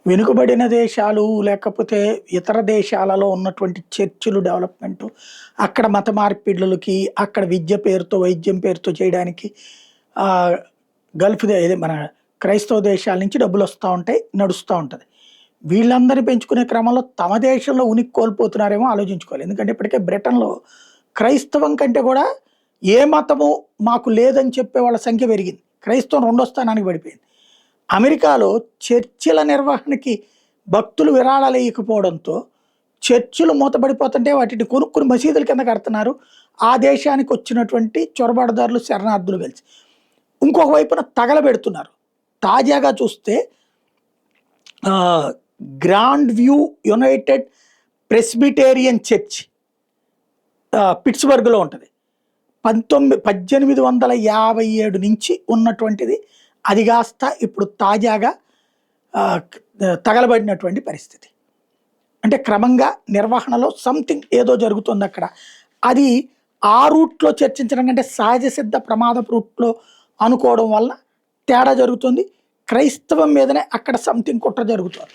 వెనుకబడిన దేశాలు లేకపోతే ఇతర దేశాలలో ఉన్నటువంటి చర్చిలు డెవలప్‌మెంటు, అక్కడ మత మార్పిడులకి, అక్కడ విద్య పేరుతో, వైద్యం పేరుతో చేయడానికి ఆహ్, ఇదే మన క్రైస్తవ దేశాల నుంచి డబ్బులొస్తా ఉంటాయి. నడుస్తా ఉంటది. వీళ్ళందరిని పెంచుకునే క్రమంలో తమ దేశంలో ఉనికి కోల్పోతున్నారేమో ఆలోచించుకోవాలి. ఎందుకంటే ఇప్పటికే బ్రిటన్‌లో క్రైస్తవం కంటే కూడా ఏ మతము మాకు లేదని చెప్పే వాళ్ళ సంఖ్య పెరిగింది. క్రైస్తవం రెండో స్థానానికి పడిపోయింది. అమెరికాలో చర్చిల నిర్వహణకి భక్తులు విరాళాలేయకపోవడంతో చర్చిలు మూతపడిపోతుంటే వాటిని కొనుక్కుని మసీదుల కింద కడుతున్నారు. ఆ దేశానికి వచ్చినటువంటి చొరబాటుదారులు, శరణార్థులు కలిసి. ఇంకొక వైపున తగలబెడుతున్నారు. తాజాగా చూస్తే grand view united presbyterian church పిట్స్బర్గ్‌లో ఉంటది. 1857 నుంచి ఉన్నటువంటిది. అది కాస్త ఇప్పుడు తాజాగా తగలబడినటువంటి పరిస్థితి. అంటే క్రమంగా నిర్వహణలో సంథింగ్ ఏదో జరుగుతుందక్కడ. అది ఆ రూట్‌లో చర్చించడం కంటే సహజ సిద్ధ ప్రమాదపు రూట్‌లో అనుకోవడం వల్ల తేడా జరుగుతుంది. క్రైస్తవం మీదనే అక్కడ సంథింగ్ కుట్ర జరుగుతోంది.